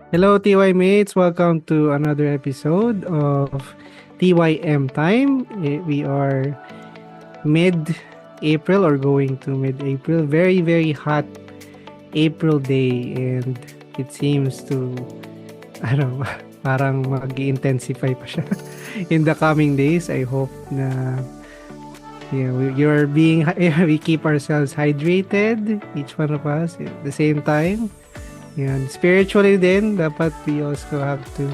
Hello, TY mates. Welcome to another episode of TYM Time. We are mid-April or going to mid-April. Very, very hot April day, and it seems to, I don't know, parang mag-intensify pa siya in the coming days. I hope na you're being, we keep ourselves hydrated, each one of us, at the same time. Yan. Spiritually din, dapat we also have to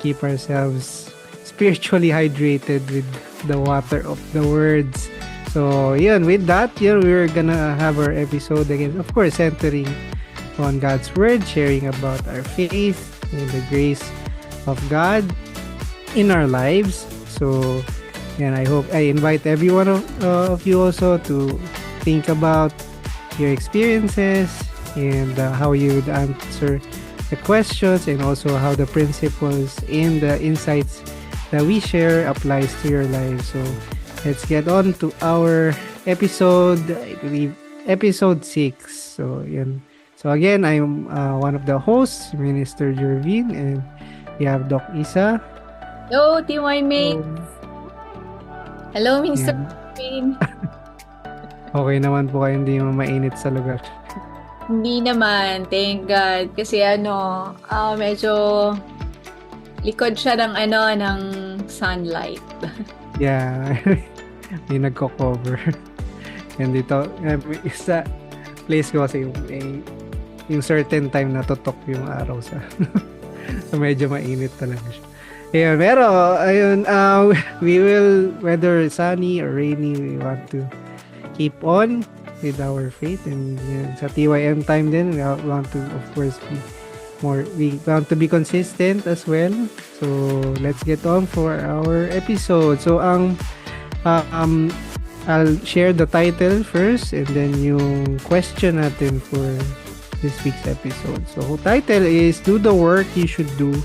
keep ourselves spiritually hydrated with the water of the words. So, yun, with that, we're gonna have our episode again. Of course, centering on God's Word, sharing about our faith and the grace of God in our lives. So, and I hope I invite every one of you also to think about your experiences and how you would answer the questions, and also how the principles and the insights that we share applies to your life. So let's get on to our episode, I believe episode 6. So yun. So again, I'm one of the hosts, Minister Jervin, and we have Doc Isa. Hello, TY So, mate. Hello, Mr. yan. Pain. Okay naman po kayo, hindi mo mainit sa lugar. Hindi naman, thank God. Kasi medyo likod siya ng sunlight. Yeah, may nagko-cover. And dito, sa place ko kasi yung certain time na tutok yung araw sa so medyo mainit talaga siya. Ayun, pero ayun, we will, whether sunny or rainy, we want to keep on with our faith. And yun, sa TYM time din, we want to, of course, we want to be consistent as well. So let's get on for our episode. So um I'll share the title first, and then yung question natin for this week's episode. So title is Do the Work You Should Do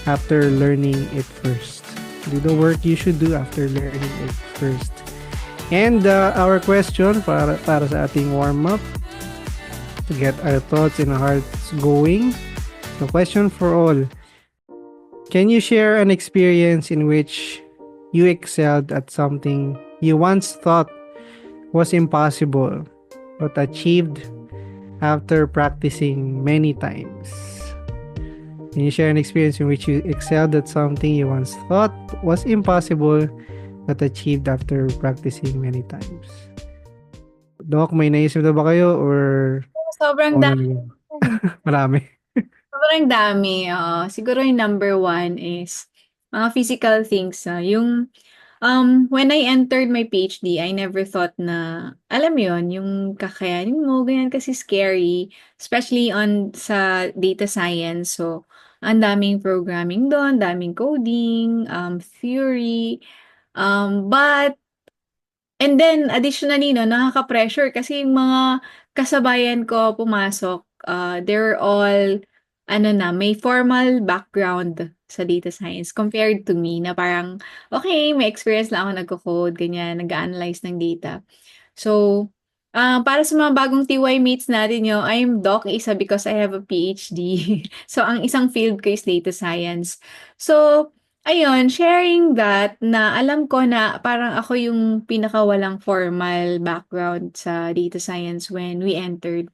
After Learning It First. Do the work you should do after learning it first. And our question para sa ating warm-up, to get our thoughts and our hearts going. The question for all: can you share an experience in which you excelled at something you once thought was impossible but achieved after practicing many times? Can you share an experience in which you excelled at something you once thought was impossible but achieved after practicing many times? Doc, may naisip na ba kayo, or Sobrang una dami. na yun? Marami. Sobrang dami. Siguro yung number one is mga physical things. When I entered my PhD, I never thought na, alam mo yun, yung kakayanin mo, ganyan kasi scary, especially sa data science. So, ang daming programming doon, daming coding, theory. But And then additionally 'no, nakaka-pressure kasi yung mga kasabayan ko pumasok, they're all may formal background sa data science compared to me na parang, okay, may experience lang ako nagko-code, ganyan, nag-a-analyze ng data. So, para sa mga bagong TY mates natin I'm Doc Isa because I have a PhD. So, ang isang field ko is data science. So, ayun, sharing that na alam ko na parang ako yung pinakawalang formal background sa data science when we entered.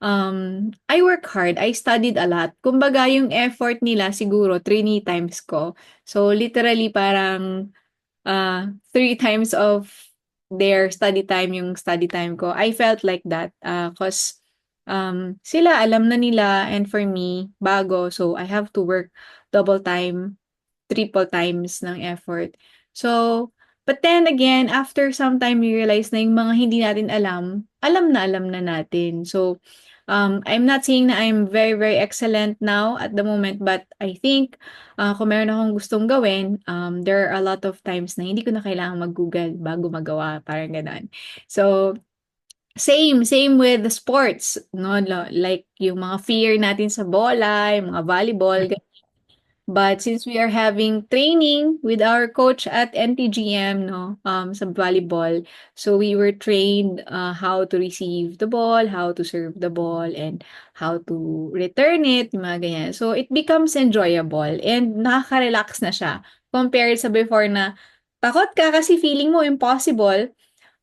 I work hard, I studied a lot. Kumbaga yung effort nila siguro 3 times ko. So literally parang 3 times of their study time yung study time ko. I felt like that, 'cause, sila alam na nila and for me, bago. So, I have to work double time, triple times ng effort. So, but then again, after some time, we realize na yung mga hindi natin alam, alam na natin. So, I'm not saying na I'm very, very excellent now at the moment, but I think, kung meron akong gustong gawin, there are a lot of times na hindi ko na kailangang mag-Google bago magawa, parang gano'n. So, same with the sports, no? Like yung mga fear natin sa bola, yung mga volleyball, But since we are having training with our coach at NTGM, no, sa volleyball, so we were trained how to receive the ball, how to serve the ball, and how to return it, yung mga ganyan. So it becomes enjoyable and nakaka-relax na siya compared sa before na takot ka kasi feeling mo impossible.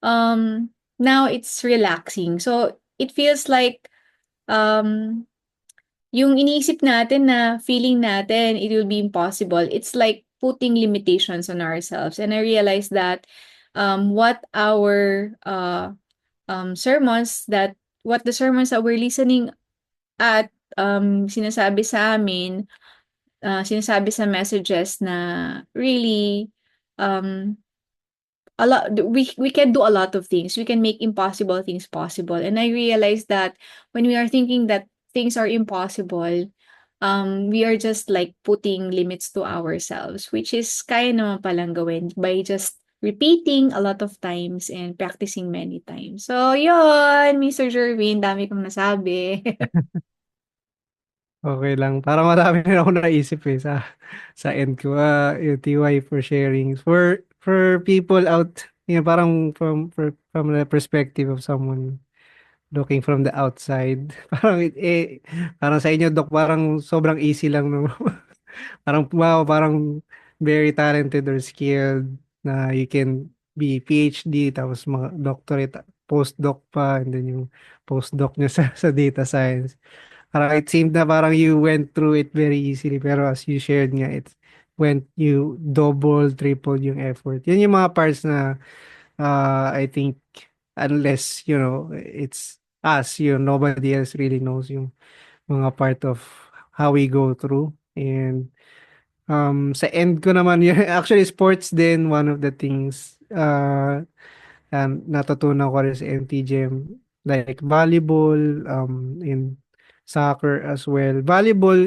Now it's relaxing. So it feels like um yung iniisip natin na feeling natin it will be impossible, it's like putting limitations on ourselves. And I realized that what our sermons that what the sermons that we're listening at sinasabi sa amin, sinasabi sa messages na really um we can do a lot of things. We can make impossible things possible. And I realized that when we are thinking that things are impossible, we are just like putting limits to ourselves, which is kaya naman palang gawin by just repeating a lot of times and practicing many times. So, yun, Mr. Jervin, dami kong nasabi. Okay lang. Parang marami rin ako naisip eh sa end ko. Yung TY for sharing. For people out, parang from the perspective of someone looking from the outside. Parang sa inyo, Doc, parang sobrang easy lang, no? Parang, wow, parang very talented or skilled na you can be PhD, tapos mga doctorate, postdoc pa, and then yung postdoc nyo sa data science. Parang it seemed na parang you went through it very easily, pero as you shared nga, you double, triple yung effort. Yun yung mga parts na I think unless, it's us, nobody else really knows yung mga part of how we go through. And sa end ko naman, yun, actually sports din, one of the things natutunan ko rin sa MTGM, like volleyball, and soccer as well. Volleyball,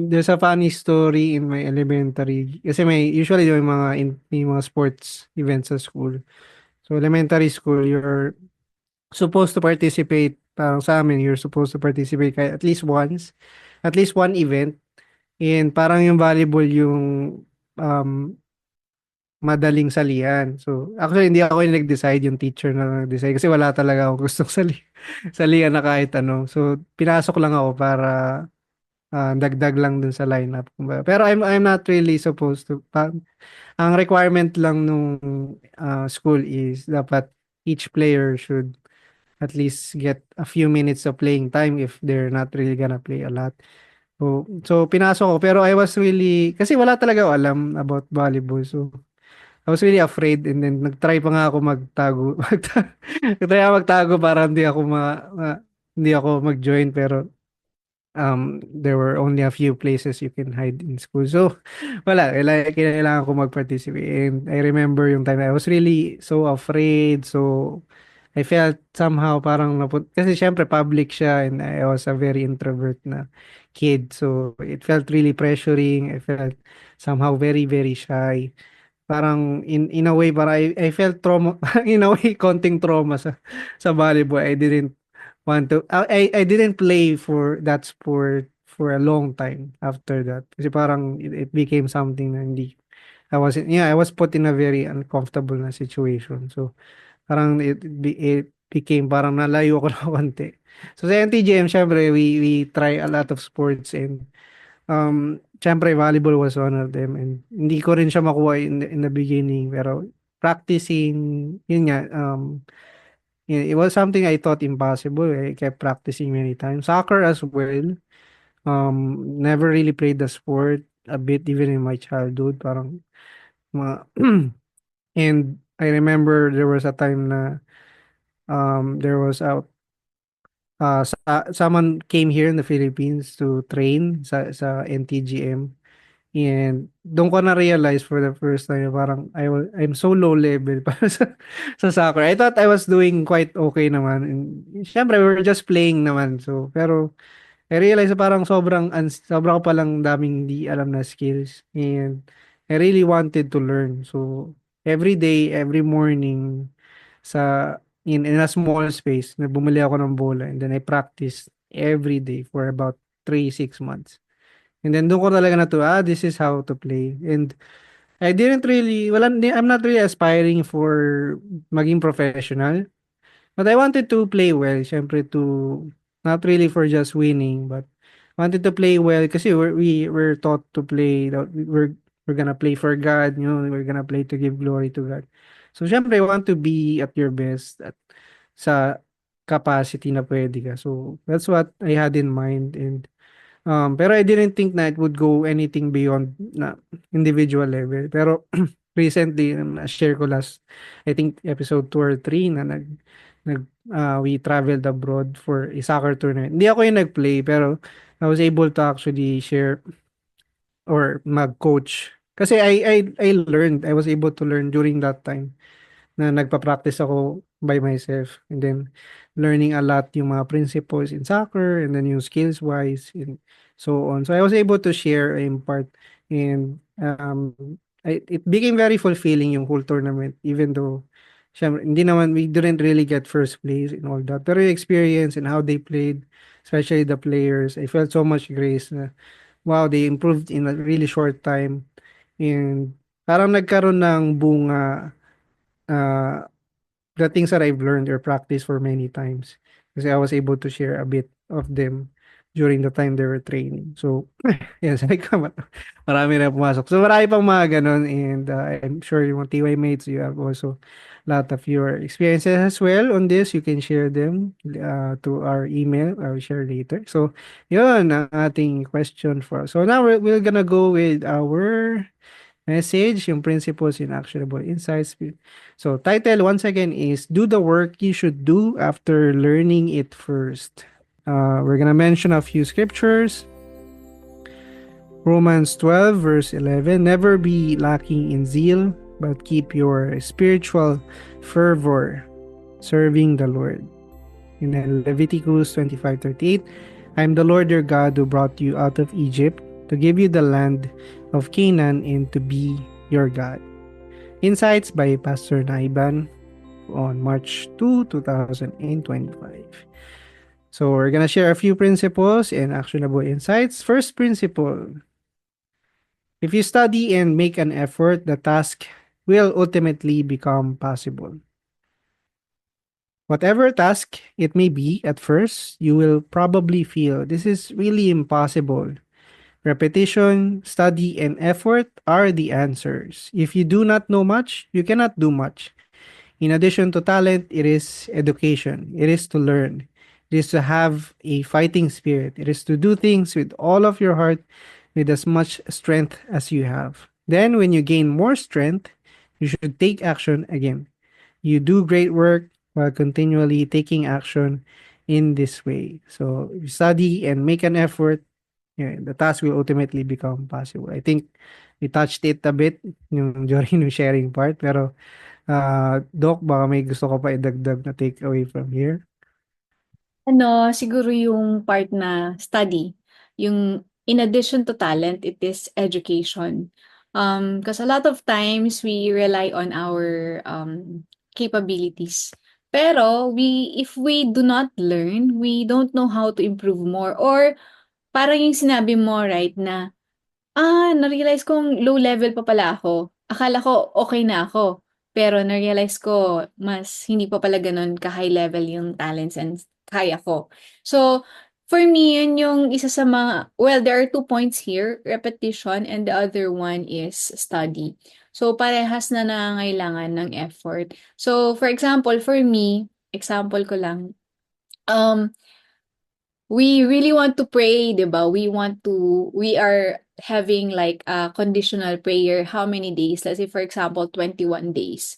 there's a funny story in my elementary. Kasi usually may mga sports events sa school. So elementary school, you're supposed to participate, parang sa amin, you're supposed to participate at least once, at least one event. And parang yung volleyball yung um, madaling salihan. So, actually, hindi ako yung nag-decide, yung teacher na nag-decide kasi wala talaga akong gustong salihan na kahit ano. So, pinasok lang ako para dagdag lang dun sa lineup. Kumbaga. Pero I'm not really supposed to. Ang requirement lang nung school is dapat each player should at least get a few minutes of playing time if they're not really gonna play a lot. So pinasok ko pero I was really kasi wala talaga ako alam about volleyball. So I was really afraid and then nagtry pa nga ako magtago. Nagtry ako magtago para hindi ako mag-join pero there were only a few places you can hide in school. So wala, kailangan ko mag-participate. And I remember yung time I was really so afraid. So I felt somehow parang kasi syempre public siya and I was a very introvert na kid. So it felt really pressuring. I felt somehow very, very shy. Parang in a way para I felt trauma in a way konting trauma sa volleyball. I didn't want to I didn't play for that sport for a long time after that. Kasi parang it became something na hindi I was put in a very uncomfortable na situation. So parang it became parang nalayo ako na konti. So sa NTGM, syempre, we try a lot of sports and syempre, volleyball was one of them and hindi ko rin siya makuha in the beginning pero practicing, yun nga, it was something I thought impossible. I kept practicing many times. Soccer as well. Never really played the sport a bit even in my childhood. Parang mga and I remember there was a time na there was someone came here in the Philippines to train sa NTGM. And doon ko na realize for the first time parang I'm so low level para sa soccer. I thought I was doing quite okay naman. And syempre we were just playing naman. So pero I realized na parang sobrang ko palang daming hindi alam na skills and I really wanted to learn. So every day, every morning sa in a small space na bumili ako ng bola and then I practiced every day for about 3-6 months. And then doon ko talaga na to, this is how to play. And I didn't really, I'm not really aspiring for maging professional. But I wanted to play well, syempre to, not really for just winning, but wanted to play well kasi we're taught to play, that we're gonna play for God, we're gonna play to give glory to God. So syempre, I want to be at your best at sa capacity na pwede ka. So that's what I had in mind. And pero I didn't think na it would go anything beyond na individual level. Pero recently, na-share ko last, I think episode 2 or 3 na we traveled abroad for a soccer tournament. Hindi ako yung nag-play, pero I was able to actually share or mag-coach. Kasi I learned, I was able to learn during that time na nagpa-practice ako by myself, and then learning a lot yung mga principles in soccer, and then yung skills wise and so on. So I was able to share, impart, and it became very fulfilling yung whole tournament, even though syempre, hindi naman, we didn't really get first place and all that, pero yung experience and how they played, especially the players, I felt so much grace na wow, they improved in a really short time, and parang nagkaroon ng bunga, uh, the things that I've learned or practiced for many times. Kasi I was able to share a bit of them during the time they were training. So, yan, sabi ko, marami na pumasok. So, marami pang mga ganun, and I'm sure yung mga TY mates, you have also a lot of your experiences as well on this. You can share them to our email. I'll share later. So, yun, ang ating question for us. So, now we're gonna go with our message, yung principles in actionable insights. So, title once again is Do the Work You Should Do After Learning It First. We're gonna mention a few scriptures. Romans 12 verse 11, never be lacking in zeal, but keep your spiritual fervor serving the Lord. And then Leviticus 25:38, I am the Lord your God who brought you out of Egypt to give you the land of Canaan and to be your God. Insights by Pastor Naiban on March 2, 2025. So we're gonna share a few principles and actionable insights. First principle, if you study and make an effort, the task will ultimately become possible. Whatever task it may be at first, you will probably feel this is really impossible. Repetition, study, and effort are the answers. If you do not know much, you cannot do much. In addition to talent, it is education. It is to learn. It is to have a fighting spirit. It is to do things with all of your heart, with as much strength as you have. Then, when you gain more strength, you should take action again. You do great work while continually taking action in this way. So, if you study and make an effort, the task will ultimately become possible. I think we touched it a bit yung during yung sharing part, pero Doc, baka may gusto ka pa idagdag na take away from here? Ano, siguro yung part na study, yung in addition to talent, it is education. Because a lot of times we rely on our capabilities. Pero if we do not learn, we don't know how to improve more. Or parang yung sinabi mo, right, na na-realize kong low level pa pala ako. Akala ko okay na ako. Pero na-realize ko mas hindi pa pala gano'n ka-high level yung talents and kaya ko. So, for me, yun yung isa sa mga, well, there are 2 points here, repetition, and the other one is study. So, parehas na nangangailangan ng effort. So, for example, for me, example ko lang, um, we really want to pray, 'di ba? We are having like a conditional prayer how many days? Let's say for example 21 days.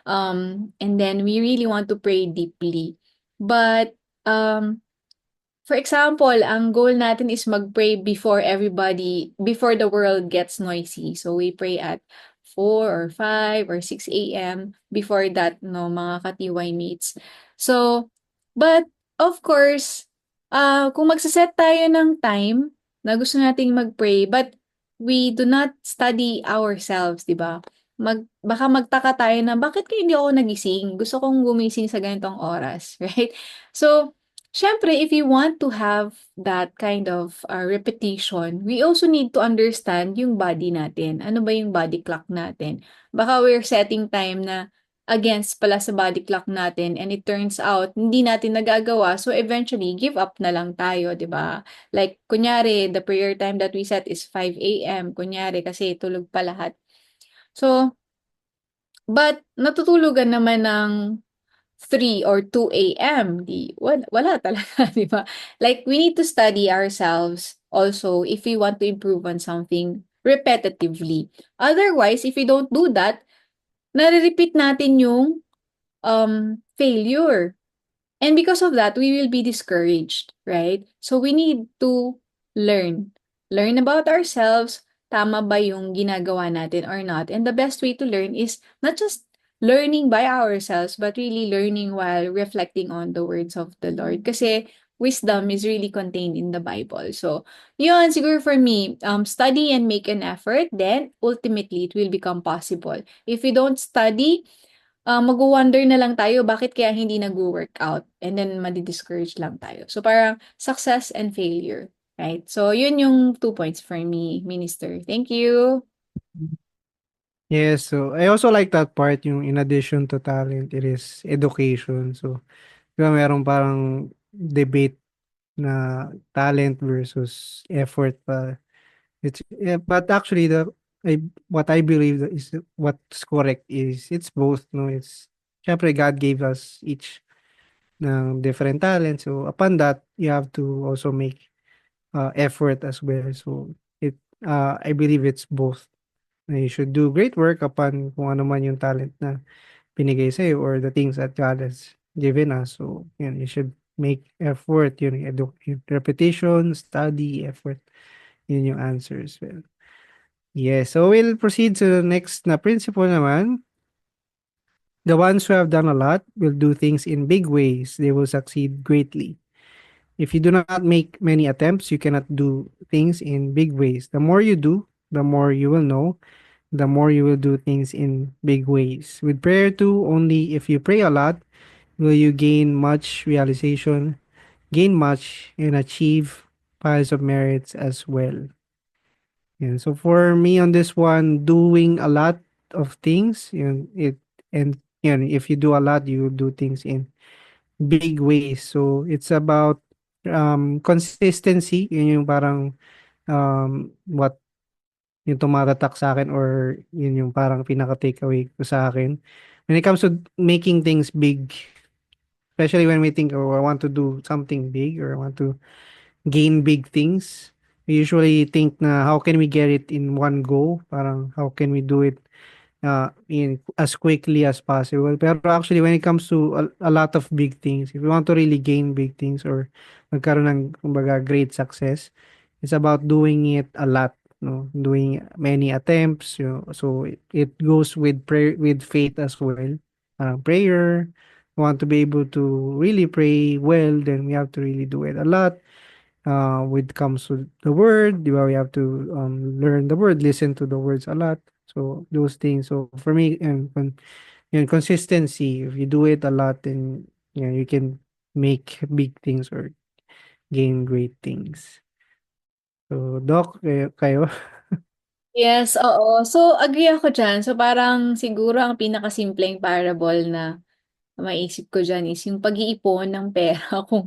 And then we really want to pray deeply. But for example, ang goal natin is mag-pray before the world gets noisy. So we pray at 4 or 5 or 6 a.m. Before that, no, mga katiway mates. So, but of course, kung magse-set tayo ng time na gusto nating mag-pray, but we do not study ourselves, 'di ba? Baka magtaka tayo na bakit kaya hindi ako nagising? Gusto kong gumising sa ganitong oras, right? So, Siyempre, if you want to have that kind of repetition, we also need to understand yung body natin. Ano ba yung body clock natin? Baka we're setting time na against pala sa body clock natin and it turns out hindi natin nagagawa. So eventually, give up na lang tayo, 'di ba? Like kunyari, the prayer time that we set is 5 a.m. Kunyari kasi tulog pa lahat. So, but natutulugan naman ng 3 or 2 a.m. Wala talaga, di ba? Like, we need to study ourselves also if we want to improve on something repetitively. Otherwise, if we don't do that, nare-repeat natin yung failure. And because of that, we will be discouraged, right? So we need to learn. Learn about ourselves. Tama ba yung ginagawa natin or not? And the best way to learn is not just learning by ourselves, but really learning while reflecting on the words of the Lord. Kasi wisdom is really contained in the Bible. So, yun, siguro for me, study and make an effort, then ultimately it will become possible. If we don't study, magwo-wonder na lang tayo bakit kaya hindi nagwo-workout and then madi-discourage lang tayo. So parang success and failure, right? So yun yung 2 points for me, Minister. Thank you. Yes, so I also like that part yung in addition to talent, it is education. So, di ba merong parang debate na talent versus effort pa. But actually what I believe that is what's correct is it's both, no? It's syempre God gave us each ng different talents. So upon that, you have to also make effort as well. So I believe it's both. Na you should do great work upon kung ano man yung talent na binigay sa'yo or the things that God has given us. So, yun, you should make effort, yun, yung repetition, study, effort. Yun yung answer as well. Yes, so we'll proceed to the next na principle naman. The ones who have done a lot will do things in big ways. They will succeed greatly. If you do not make many attempts, you cannot do things in big ways. The more you do, the more you will know, the more you will do things in big ways. With prayer too, only if you pray a lot will you gain much realization, gain much, and achieve piles of merits as well. And so for me on this one, doing a lot of things, and if you do a lot, you do things in big ways. So it's about consistency. Yun yung parang what yung tumatatak sa akin or yun yung parang pinaka-takeaway ko sa akin. When it comes to making things big, especially when we think, oh, I want to do something big or I want to gain big things, we usually think na how can we get it in one go? Parang how can we do it in as quickly as possible. Pero actually, when it comes to a lot of big things, if you want to really gain big things or magkaroon ng kumbaga great success, it's about doing it a lot, no? Doing many attempts, so it goes with prayer, with faith as well. Prayer, want to be able to really pray well, then we have to really do it a lot. With comes to the word, di ba? We have to learn the word, listen to the words a lot. So those things. So for me, and consistency. If you do it a lot, then you can make big things or gain great things. So Doc, kayo? Yes, oo. So, agree ako dyan. So, parang siguro ang pinakasimpleng parable na maisip ko dyan is yung pag-iipon ng pera. Kung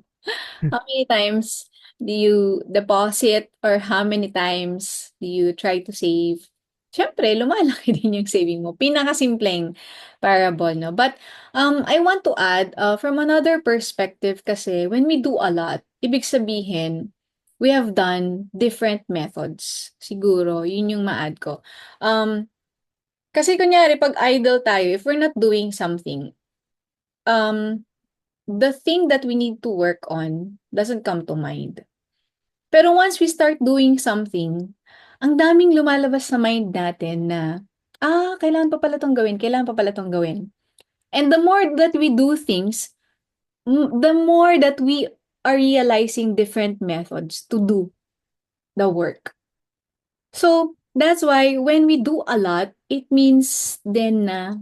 how many times do you deposit or how many times do you try to save? Siyempre, lumalaki din yung saving mo. Pinakasimpleng parable, no? But I want to add, from another perspective kasi, when we do a lot, ibig sabihin, we have done different methods. Siguro, yun yung ma-add ko. Kasi kunyari, pag idle tayo, if we're not doing something, um, the thing that we need to work on doesn't come to mind. Pero once we start doing something, ang daming lumalabas sa mind natin na, kailangan pa pala tong gawin, kailangan pa pala tong gawin. And the more that we do things, the more that we are realizing different methods to do the work. So, that's why when we do a lot, it means then na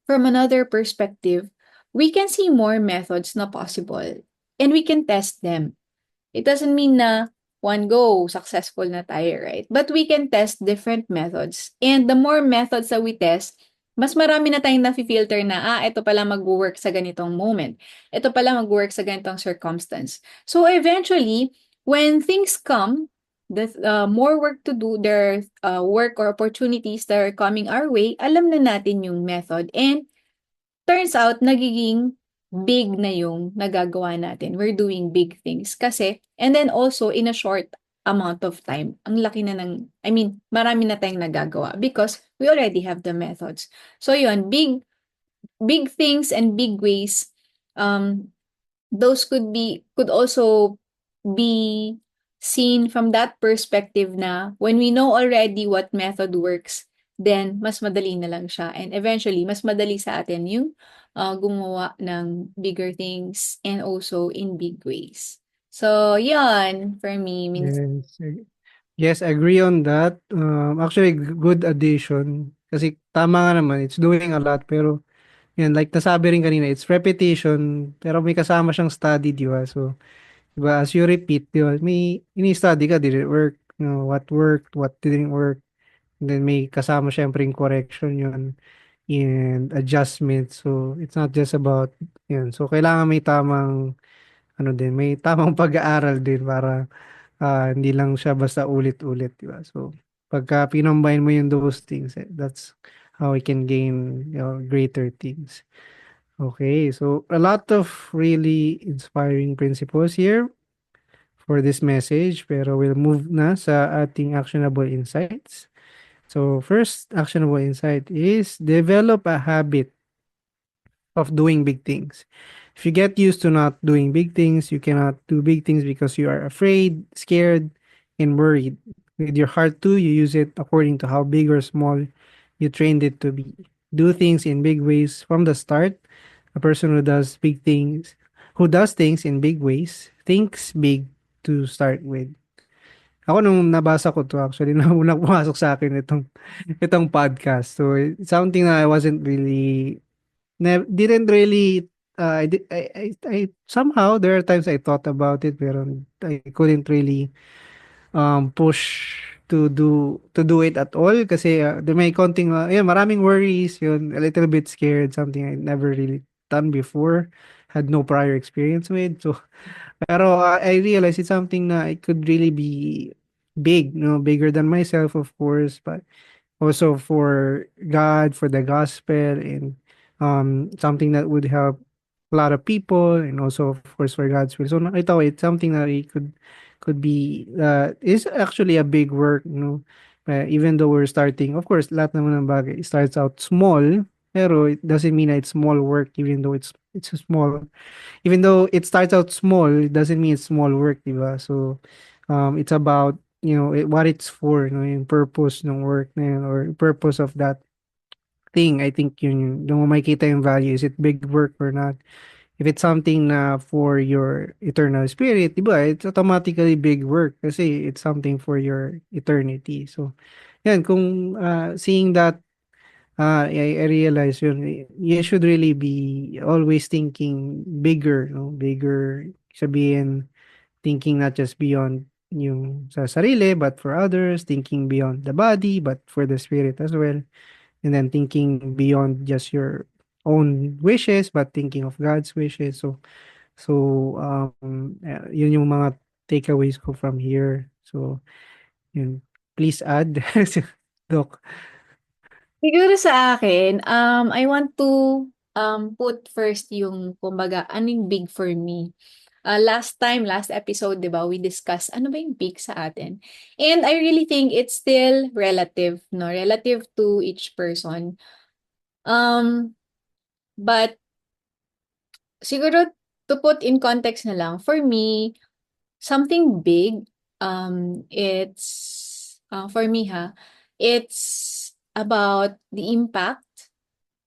from another perspective, we can see more methods na possible. and we can test them. It doesn't mean na one go, successful na tayo, right? But we can test different methods. And the more methods that we test, mas marami na tayong nafi-filter na, ito pala mag-work sa ganitong moment. Ito pala mag-work sa ganitong circumstance. So eventually, when things come, the more work to do, there are work or opportunities that are coming our way, alam na natin yung method. And turns out, nagiging big na yung nagagawa natin. We're doing big things. Kasi, and then also, in a short amount of time, ang laki na ng, I mean, marami na tayong nagagawa because we already have the methods. So, yun, big things and big ways, um, those could also be seen from that perspective na when we know already what method works, then mas madali na lang siya. And eventually, mas madali sa atin yung gumawa ng bigger things and also in big ways. So, yun, for me, means Yes. Yes, I agree on that. Actually, good addition. Kasi tama nga naman, it's doing a lot. Pero, yan, like nasabi rin kanina, it's repetition. Pero may kasama siyang study, di ba? So, di ba, as you repeat, di ba, may ini-study ka, did it work? What worked, what didn't work. And then may kasama syempre yung correction yun and adjustment. So, it's not just about, yan. So, kailangan may tamang, ano din, may tamang pag-aaral din para hindi lang siya basta ulit-ulit, di ba? So, pagka pinombahin mo yung those things, that's how we can gain, greater things. Okay, so a lot of really inspiring principles here for this message, pero we'll move na sa ating actionable insights. So, first actionable insight is develop a habit of doing big things. If you get used to not doing big things, you cannot do big things because you are afraid, scared, and worried. With your heart too, you use it according to how big or small you trained it to be. Do things in big ways from the start. A person who does things in big ways, thinks big to start with. Ako nung nabasa ko 'to actually na unang pumasok sa akin itong podcast. So, it's something that I wasn't really didn't really I somehow there are times I thought about it pero I couldn't really push to do it at all kasi may konting maraming worries yun, a little bit scared, something I never really done before, had no prior experience with. So pero I realized it's something na it could really be big, bigger than myself, of course, but also for God, for the gospel, and something that would help a lot of people, and also of course for God's will. So nakita ko it's something that it could be is actually a big work, even though we're starting, of course, lahat naman ng bagay starts out small, pero it doesn't mean that it's small work, even though it's a small, even though it starts out small, it doesn't mean it's small work, diba? So, it's about, what it's for, yung purpose ng work na yun, or purpose of that thing. I think yun, doon mo makikita yung value. Is it big work or not? If it's something na for your eternal spirit, diba? It's automatically big work kasi it's something for your eternity. So, yan, kung seeing that, I realize yun, you should really be always thinking bigger, no? Bigger, sabihin, thinking not just beyond yung sa sarili, but for others, thinking beyond the body, but for the spirit as well. And then thinking beyond just your own wishes, but thinking of God's wishes. So, yun yung mga takeaways ko from here. So, yun. Please add, Doc. siguro sa akin, I want to put first yung kumbaga, anong big for me. Last episode, 'di ba, we discussed ano ba yung big sa atin. And I really think it's still relative, no? Relative to each person. But siguro to put in context na lang, for me, something big, it's for me it's about the impact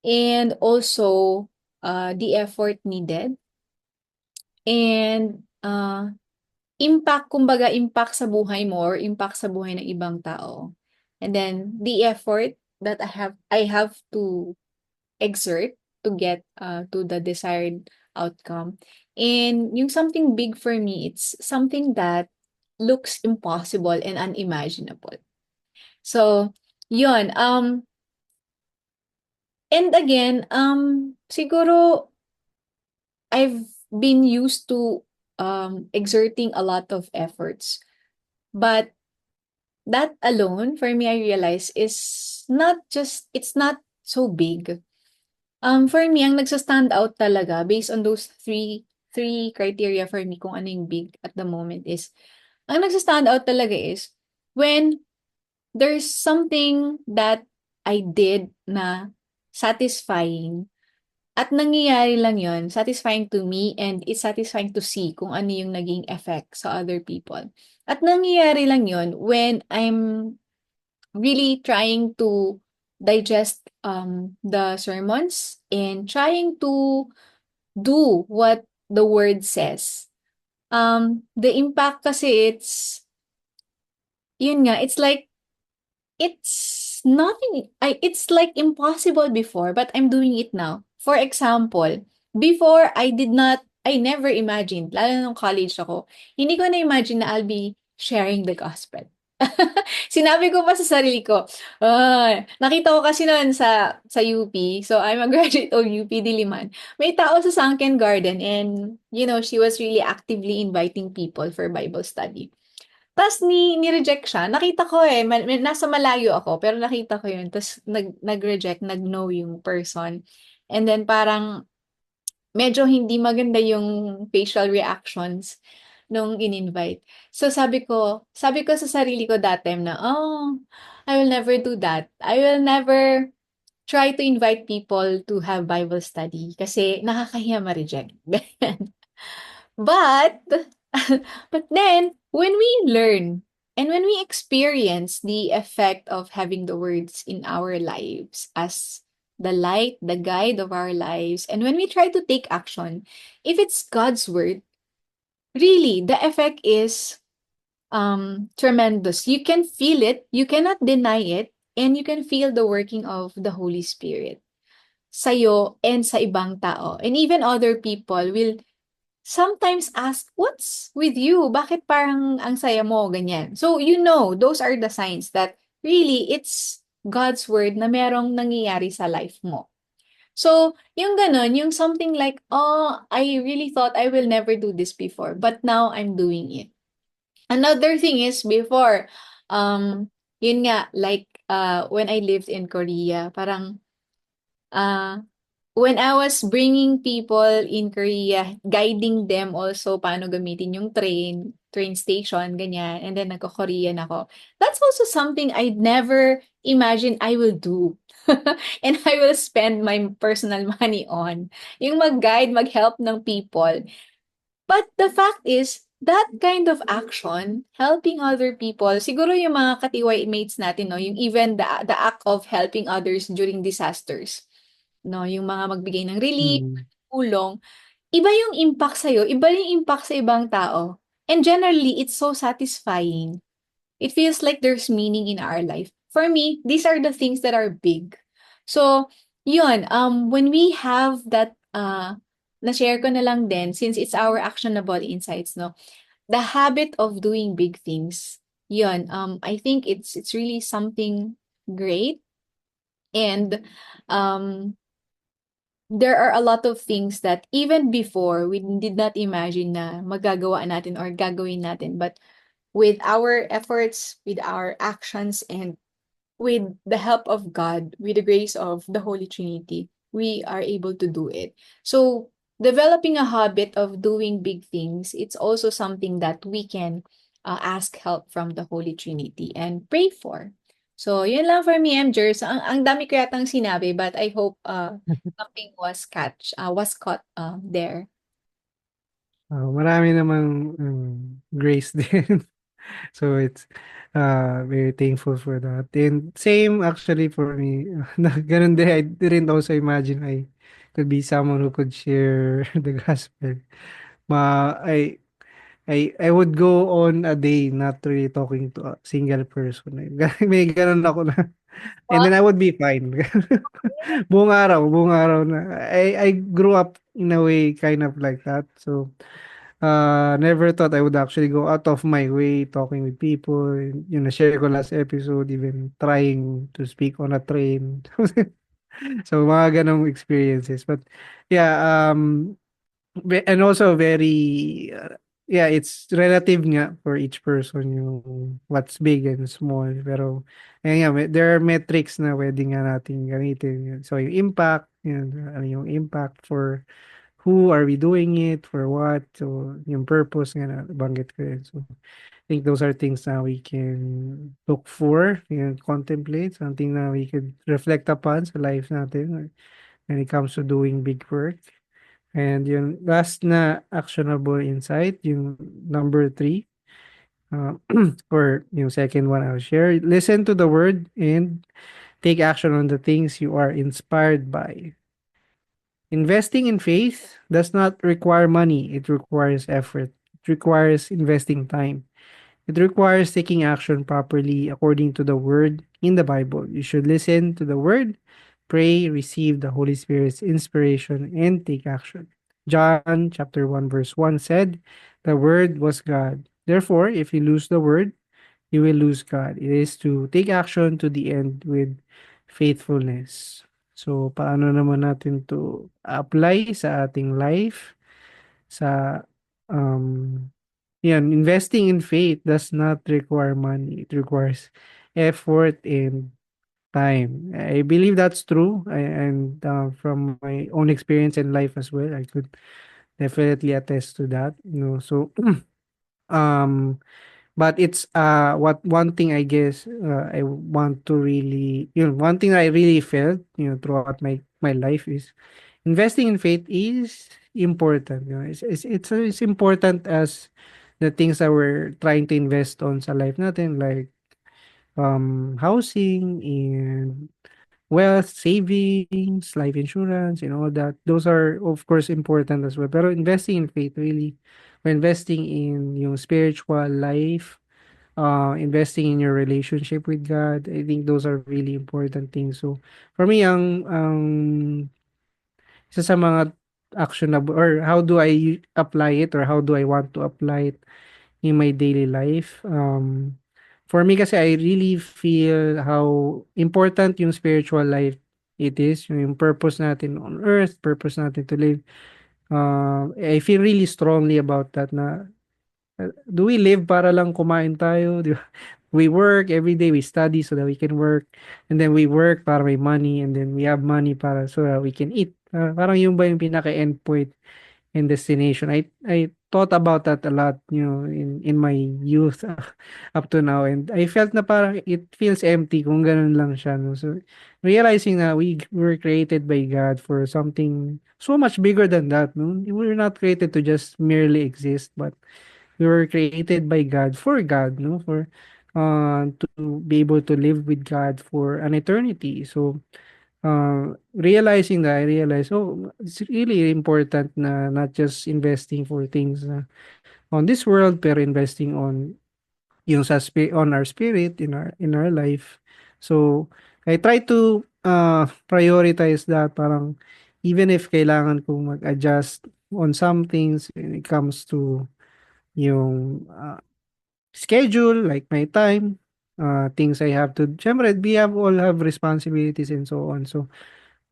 and also the effort needed and impact, kumbaga impact sa buhay mo or impact sa buhay ng ibang tao. And then the effort that I have to exert to get to the desired outcome. And yung something big for me, it's something that looks impossible and unimaginable. So, yun. And again, siguro I've been used to exerting a lot of efforts. But that alone, for me, I realize is not just, it's not so big. For me, ang nagsa-stand out talaga based on those three criteria for me kung ano yung big at the moment is, ang nagsa-stand out talaga is when there's something that I did na satisfying at nangyayari lang yon, satisfying to me and it's satisfying to see kung ano yung naging effect sa other people. At nangyayari lang yon when I'm really trying to digest the sermons and trying to do what the word says. The impact kasi yun nga, it's nothing, it's like impossible before, but I'm doing it now. For example, before I never imagined, lalo nung college ako, hindi ko na-imagine na I'll be sharing the gospel. Sinabi ko pa sa sarili ko, nakita ko kasi noon sa UP, so I'm a graduate of UP Diliman. May tao sa Sunken Garden and, she was really actively inviting people for Bible study. Tas ni-reject siya. Nakita ko eh, nasa malayo ako, pero nakita ko yun. Tas nag-reject, nag-no yung person. And then parang medyo hindi maganda yung facial reactions nung in-invite. So sabi ko sa sarili ko that time na, I will never do that. I will never try to invite people to have Bible study kasi nakakahiya ma-reject. But, but then, when we learn and when we experience the effect of having the words in our lives as the light, the guide of our lives, and when we try to take action, if it's God's word, really, the effect is tremendous. You can feel it, you cannot deny it, and you can feel the working of the Holy Spirit sa'yo and sa ibang tao. And even other people will sometimes ask, "What's with you? Bakit parang ang saya mo?" Ganyan. So, those are the signs that really it's God's word na merong nangyayari sa life mo. So, yung gano'n, yung something like, "Oh, I really thought I will never do this before, but now I'm doing it." Another thing is before, yun nga, like, when I lived in Korea, parang, uh, when I was bringing people in Korea, guiding them also paano gamitin yung train station, ganyan, and then nagko-Korean ako. That's also something I'd never imagined I will do. And I will spend my personal money on. Yung mag-guide, mag-help ng people. But the fact is, that kind of action, helping other people, siguro yung mga katiwai mates natin, no, yung even the act of helping others during disasters, no, yung mga magbigay ng relief, Mm. tulong, iba yung impact sa'yo, iba yung impact sa ibang tao. And generally, it's so satisfying. It feels like there's meaning in our life. For me, these are the things that are big. So, yun, when we have that, na-share ko na lang din, since it's our actionable insights, no, the habit of doing big things, yun, I think it's really something great. And, there are a lot of things that even before we did not imagine na magagawa natin or gagawin natin. But with our efforts, with our actions, and with the help of God, with the grace of the Holy Trinity, we are able to do it. So developing a habit of doing big things, it's also something that we can ask help from the Holy Trinity and pray for. So, yun lang for me, Mjers. Ang dami ko yatang sinabi, but I hope something was caught there. Marami namang grace din. So it's very thankful for that. And same actually for me. Na ganun din, I didn't also imagine I could be someone who could share the gospel. Ma I would go on a day not really talking to a single person. May ganun ako na And Wow. then I would be fine. Buong araw na. I grew up in a way kind of like that. So, never thought I would actually go out of my way talking with people. Yung na-share ko last episode, even trying to speak on a train. So, mga ganong experiences. But, yeah, and also very, yeah, it's relative nga for each person yung what's big and small. Pero, ayun nga, there are metrics na pwede nga natin gamitin. So, yung impact, yun, ano yung impact for who are we doing it, for what, so yung purpose nga na banggit ko yun. So, I think those are things na we can look for, and contemplate, something na we could reflect upon sa life natin when it comes to doing big work. And yung last na actionable insight, yung number three, uh, or yung second one I'll share, listen to the word and take action on the things you are inspired by. Investing in faith does not require money, it requires effort. It requires investing time. It requires taking action properly according to the word in the Bible. You should listen to the word, pray, receive the Holy Spirit's inspiration, and take action. John chapter 1 verse 1 said, "The word was God." Therefore, if you lose the word, you will lose God. It is to take action to the end with faithfulness. So, paano naman natin to apply sa ating life? Sa, um, yan, investing in faith does not require money. It requires effort and time. I believe that's true. And from my own experience in life as well, I could definitely attest to that. So, um, but it's what one thing I guess I want to really, one thing I really felt, throughout my life is investing in faith is important. It's important as the things that we're trying to invest on sa life natin, like housing and wealth, savings, life insurance, and all that. Those are of course important as well. Pero investing in faith really, or investing in yung spiritual life, investing in your relationship with God, I think those are really important things. So for me, ang isa sa mga actionable, or how do I apply it, or how do I want to apply it in my daily life. For me kasi I really feel how important yung spiritual life it is, yung purpose natin on earth, purpose natin to live. I feel really strongly about that na do we live para lang kumain tayo? Di ba? We work every day, we study so that we can work, and then we work para may money, and then we have money para so that we can eat. Parang yung ba yung pinaka-end point and destination. I thought about that a lot, in my youth up to now, and I felt na parang it feels empty kung ganun lang siya, no. So realizing na we were created by God for something so much bigger than that, no. We were not created to just merely exist, but we were created by God for God, no, for to be able to live with God for an eternity. So realizing that, I realized, oh, it's really important na not just investing for things on this world, pero investing on yung on our spirit, in our life. So I try to prioritize that, parang even if kailangan kong mag-adjust on some things when it comes to yung schedule, like my time, things I have to, syempre we all have responsibilities and so on. So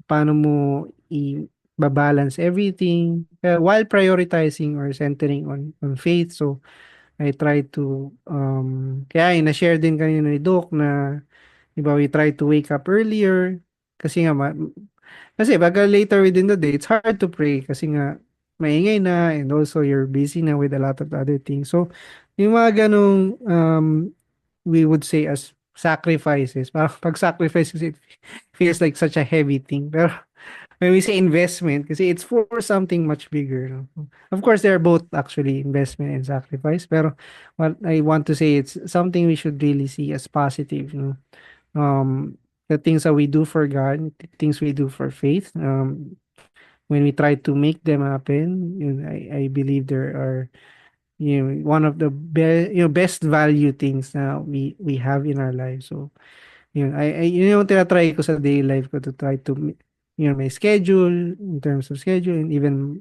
paano mo i-balance everything, while prioritizing or centering on faith. So I try to kaya na-share din kanina ni Doc na, di ba, we try to wake up earlier kasi nga kasi baga later within the day it's hard to pray kasi nga maingay na, and also you're busy na with a lot of other things. So yung mga ganong we would say as sacrifices. Parang pag sacrifices, it feels like such a heavy thing. Pero when we say investment, kasi it's for something much bigger. No? Of course, they're both actually investment and sacrifice. Pero what I want to say, it's something we should really see as positive. No? The things that we do for God, the things we do for faith, when we try to make them happen, I believe there are, one of the best value things that we have in our lives. So Yun, yun yung tinatry ko sa daily life ko to try to, may schedule, in terms of schedule, and even,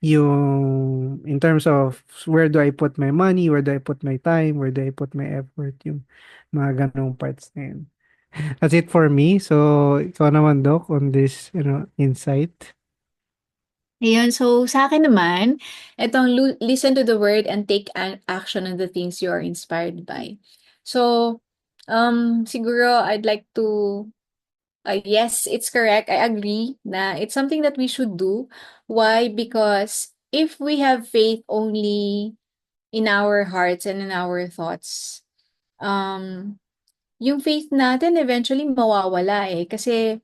yung, in terms of where do I put my money, where do I put my time, where do I put my effort, yung mga ganong parts na yun. That's it for me. So, ikaw naman, Doc, on this, insight. Ayun, so sa akin naman, itong listen to the word and take action on the things you are inspired by. So, siguro I'd like to, yes, it's correct. I agree na it's something that we should do. Why? Because if we have faith only in our hearts and in our thoughts, um, yung faith natin eventually mawawala eh. Kasi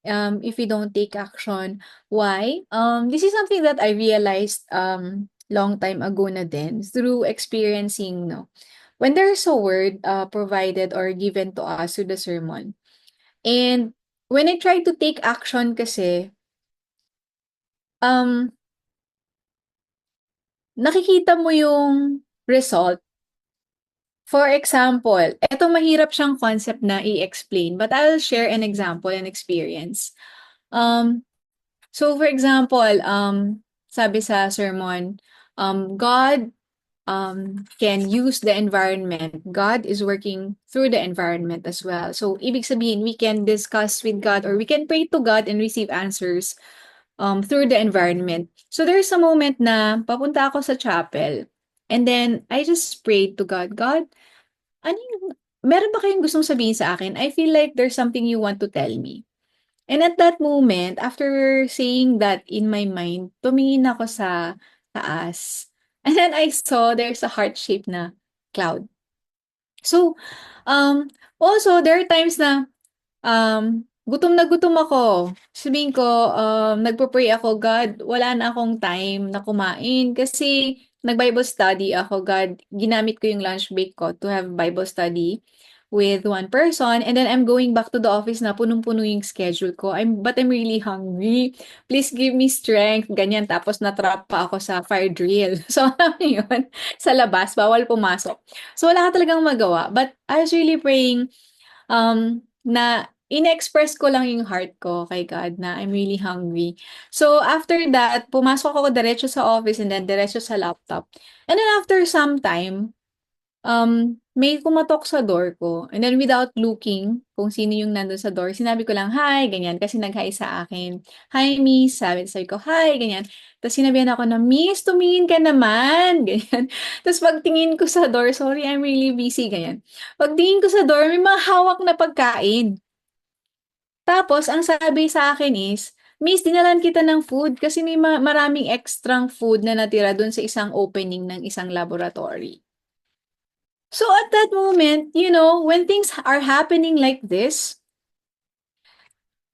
if we don't take action. Why? This is something that I realized long time ago na din through experiencing, no. When there's a word provided or given to us through the sermon. And when I try to take action kasi, um, nakikita mo yung result. For example, eto mahirap siyang concept na i-explain, but I'll share an example and experience. Um, So for example, sabi sa sermon, God can use the environment. God is working through the environment as well. So ibig sabihin, we can discuss with God or we can pray to God and receive answers through the environment. So there's a moment na papunta ako sa chapel and then I just prayed to God, God, ano yung, meron ba kayong gustong sabihin sa akin? I feel like there's something you want to tell me. And at that moment, after saying that in my mind, tumingin ako sa taas. And then I saw there's a heart-shaped na cloud. So, also, there are times na gutom na gutom ako. Sabihin ko, nagpo-pray ako, God, wala na akong time na kumain kasi nag-Bible study ako, God. Ginamit ko yung lunch break ko to have Bible study with one person and then I'm going back to the office na punong-puno yung schedule ko. But I'm really hungry. Please give me strength. Ganyan. Tapos natrap pa ako sa fire drill. So, alam mo yun? Sa labas, bawal pumasok. So, wala ka talagang magawa. But I was really praying na in-express ko lang yung heart ko kay God na I'm really hungry. So, after that, pumasok ako diretso sa office and then diretso sa laptop. And then after some time, may kumatok sa door ko. And then without looking kung sino yung nandun sa door, sinabi ko lang, hi, ganyan. Kasi nag-hi sa akin. Hi, miss. Sabi ko, hi, ganyan. Tapos sinabihan ako na, miss, tumingin ka naman. Ganyan. Tapos pagtingin ko sa door, sorry, I'm really busy. Ganyan. Pagtingin ko sa door, may mga hawak na pagkain. Tapos, ang sabi sa akin is, miss, dinalan kita ng food kasi may maraming extrang food na natira dun sa isang opening ng isang laboratory. So at that moment, when things are happening like this,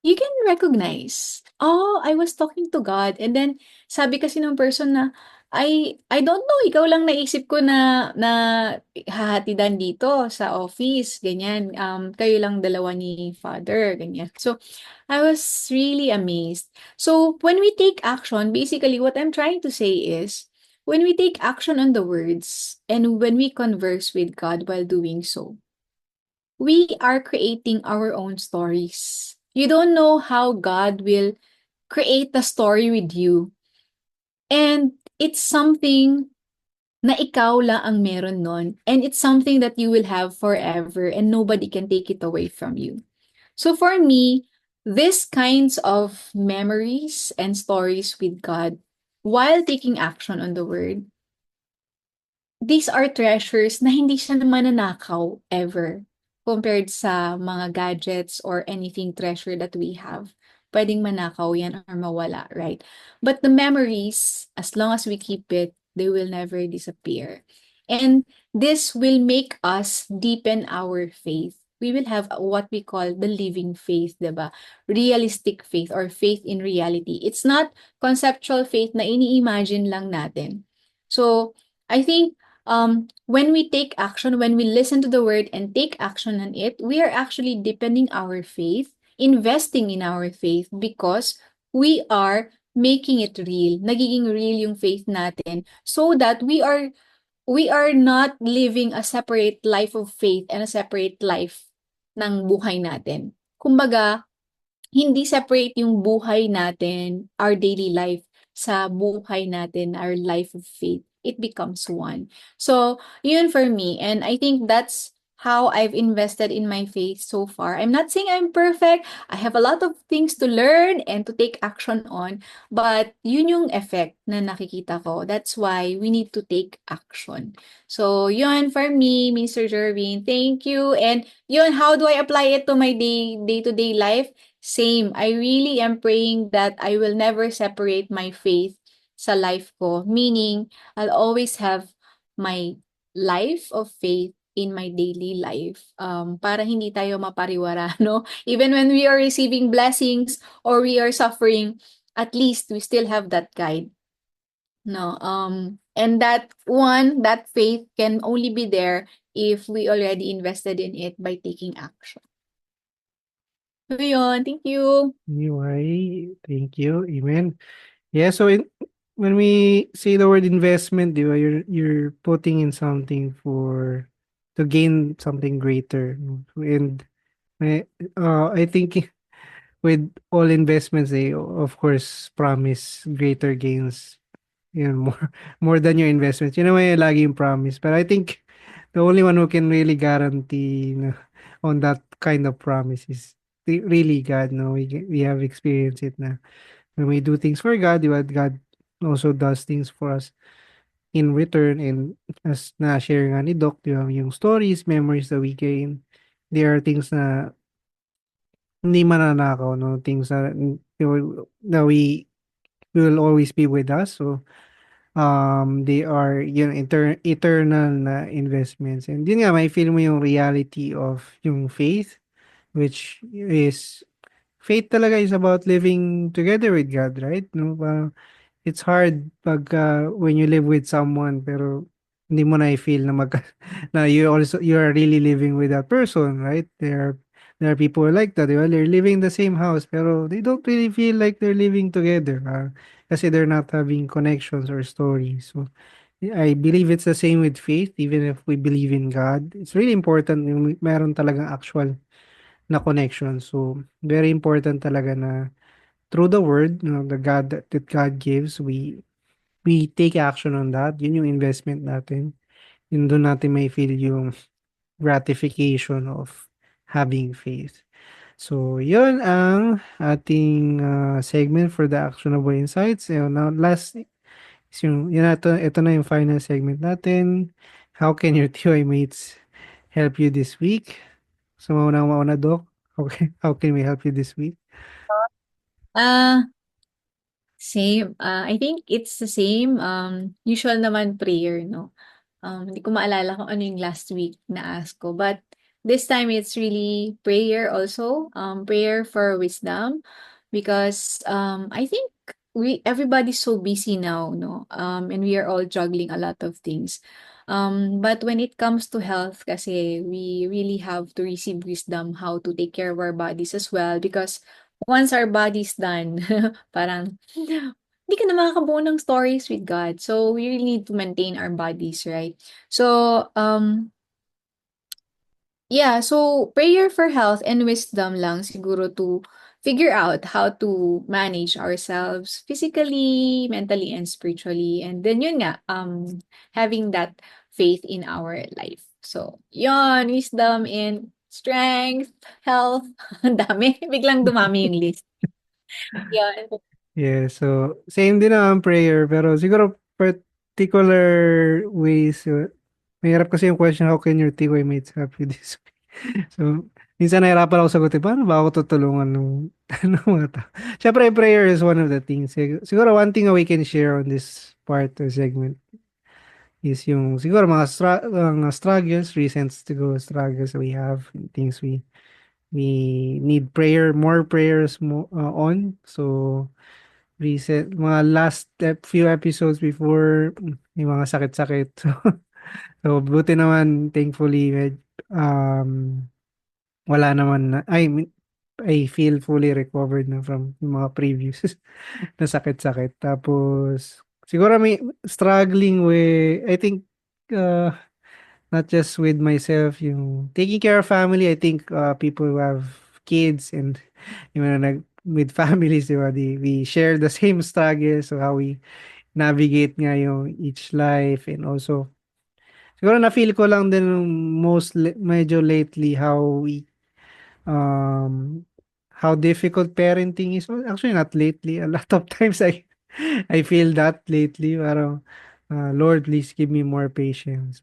you can recognize, oh, I was talking to God. And then, sabi kasi ng person na, I don't know, ikaw lang naisip ko na hahatidan dito sa office, ganyan. Kayo lang dalawa ni Father, ganyan. So, I was really amazed. So, when we take action, basically what I'm trying to say is, when we take action on the words and when we converse with God while doing so, we are creating our own stories. You don't know how God will create a story with you. And it's something na ikaw lang ang meron nun. And it's something that you will have forever and nobody can take it away from you. So for me, these kinds of memories and stories with God while taking action on the word, these are treasures na hindi siya mananakaw ever compared sa mga gadgets or anything treasure that we have. Pwedeng manakaw yan or mawala, right? But the memories, as long as we keep it, they will never disappear. And this will make us deepen our faith. We will have what we call the living faith, diba? Realistic faith or faith in reality. It's not conceptual faith na ini-imagine lang natin. So, I think when we take action, when we listen to the word and take action on it, we are actually deepening our faith, investing in our faith because we are making it real. Nagiging real yung faith natin so that we are we are not living a separate life of faith and a separate life ng buhay natin. Kumbaga, hindi separate yung buhay natin, our daily life, sa buhay natin, our life of faith. It becomes one. So, yun for me. And I think that's how I've invested in my faith so far. I'm not saying I'm perfect. I have a lot of things to learn and to take action on. But yun yung effect na nakikita ko. That's why we need to take action. So, yun for me, Mr. Jervin. Thank you. And yun, how do I apply it to my day-to-day life? Same. I really am praying that I will never separate my faith sa life ko. Meaning, I'll always have my life of faith in my daily life. Para hindi tayo mapariwara, no? Even when we are receiving blessings or we are suffering, at least we still have that guide. No, and that faith can only be there if we already invested in it by taking action. So yun, thank you. Anyway, thank you. Amen. Yeah, so when we say the word investment, di ba, you're putting in something for to gain something greater. No? And I think with all investments, they of course promise greater gains, more more than your investments. Yun naman yung lagi yung promise. But I think the only one who can really guarantee na, on that kind of promise is really God. No, we have experienced it na when we do things for God, di ba, God also does things for us in return. And as na-share nga ni Doc, di ba, yung stories, memories that we gain, there are things na hindi mananakaw, no? Things na, that we will always be with us. So, they are, eternal na investments. And yun nga, may feel mo yung reality of yung faith, which is, faith talaga is about living together with God, right? No, it's hard pag when you live with someone pero hindi mo na i-feel na na you are really living with that person, right? There are people like that, di ba? They're living in the same house pero they don't really feel like they're living together, kasi they're not having connections or stories. So I believe it's the same with faith. Even if we believe in God, it's really important yung meron talagang actual na connection. So very important talaga na through the word, the God that God gives, we take action on that. Yun yung investment natin. Yun doon natin may feel yung gratification of having faith. So, yun ang ating segment for the actionable insights. Now, last is ito na yung final segment natin. How can your TY mates help you this week? So, mauna, Doc. Okay, how can we help you this week? Ah, same. I think it's the same. Usual naman prayer, no? Hindi ko maalala kung ano yung last week na ask ko. But this time it's really prayer also. Prayer for wisdom. Because I think everybody's so busy now, no? And we are all juggling a lot of things. But when it comes to health, kasi we really have to receive wisdom how to take care of our bodies as well. Because once our body's done, parang hindi ka na makakabuo ng stories with God. So, we really need to maintain our bodies, right? So, yeah, so prayer for health and wisdom lang siguro to figure out how to manage ourselves physically, mentally, and spiritually. And then yun nga, having that faith in our life. So, yun, wisdom and strength, health, ang dami. Biglang dumami yung list. Yun. Yeah, so same din naman prayer pero siguro particular ways. Mahirap kasi yung question, how can your TY mates help you this way? So, minsan nahirapan ako sagutin, paano ba ako tutulungan ng mga tao? Siyempre, prayer is one of the things. Siguro one thing we can share on this part or segment is yung siguro mga struggles, recent siguro struggles we have, things we need more prayers on. So, mga last few episodes before, may mga sakit-sakit. So, buti naman, thankfully, um, wala naman I feel fully recovered na from yung mga previous na sakit-sakit. Tapos, siguro may struggling with, I think, uh, not just with myself, yung taking care of family. I think people who have kids and you know, with families, di ba, we share the same struggles, so how we navigate nga yung each life. And also siguro na feel ko lang din nung medyo lately um how difficult parenting is. Well, actually not lately, a lot of times I feel that lately, parang Lord, please give me more patience.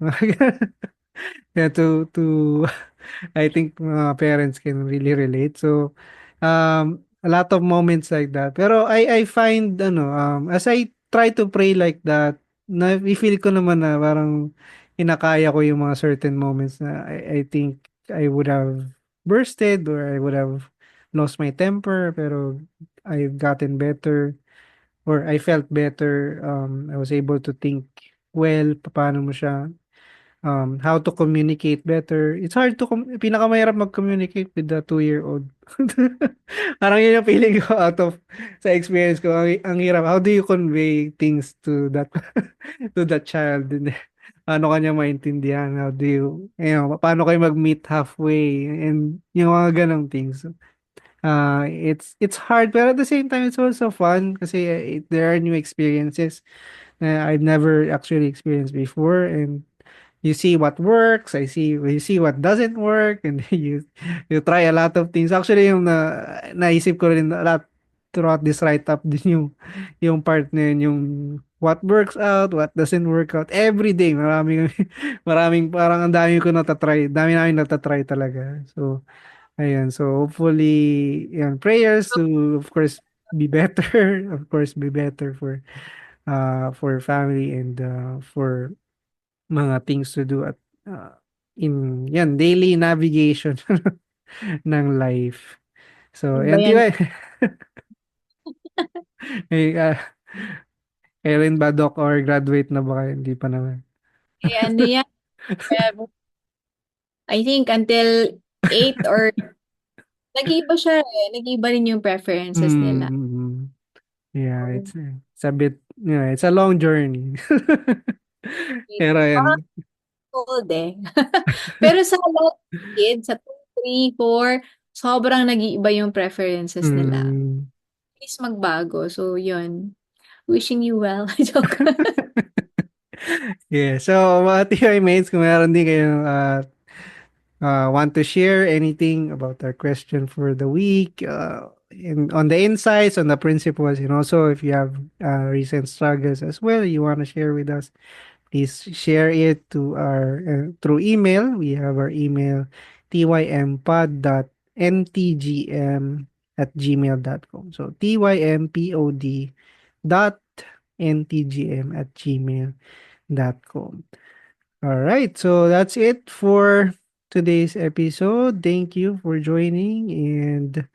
Yeah, to I think mga parents can really relate. So, a lot of moments like that. Pero I find, as I try to pray like that, na-feel ko naman na parang kinakaya ko yung mga certain moments na I think I would have bursted or I would have lost my temper, pero I've gotten better or I felt better. I was able to think well, paano mo siya how to communicate better. It's hard to pinakamahirap mag-communicate with the 2-year-old. Parang yun yung feeling ko out of sa experience ko. Ang hirap. How do you convey things to that to that child? And paano kanya maintindihan? How do paano kayo mag-meet halfway? And yung mga ganong things. It's hard, pero at the same time, it's also fun kasi there are new experiences na I've never actually experienced before, and you see what works, you see what doesn't work, and you try a lot of things. Actually, yung naisip ko rin a lot throughout this write-up din yung part na yun, yung what works out, what doesn't work out. Every day, maraming, maraming, parang ang dami ko natatry. Dami namin natatry talaga. So, ayun. So, hopefully, yan, prayers to, of course, be better. Of course, be better for family and for mga things to do at uh, in yan daily navigation ng life. So, Ano ba yan yan? Tiwai. Eh, kailan ba doc or graduate na ba kayo? Hindi pa naman. Eh, ano yan? I think until 8 or nag-iiba siya eh. Nag-iiba rin yung preferences nila. Mm, yeah, So, it's a bit, it's a long journey. Pero yan. old eh. Pero sa lahat ng kids, sa 2, 3, 4, sobrang nag-iiba yung preferences nila. Mm. Please magbago. So, yun. Wishing you well. Joke. Yeah, so mga TI mates, kung meron din kayong want to share anything about our question for the week, on the insights, on the principles, and also if you have recent struggles as well, you want to share with us, please share it to our through email. We have our email tympod.ntgm@gmail.com. So tympod.ntgm@gmail.com. All right, so that's it for today's episode. Thank you for joining, and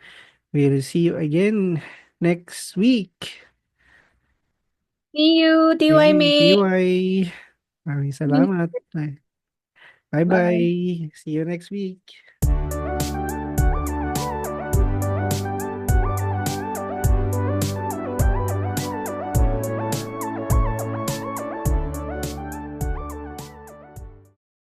we'll see you again next week. See you, TY Okay, May. TY. Maraming salamat. Bye Bye. bye. See you next week.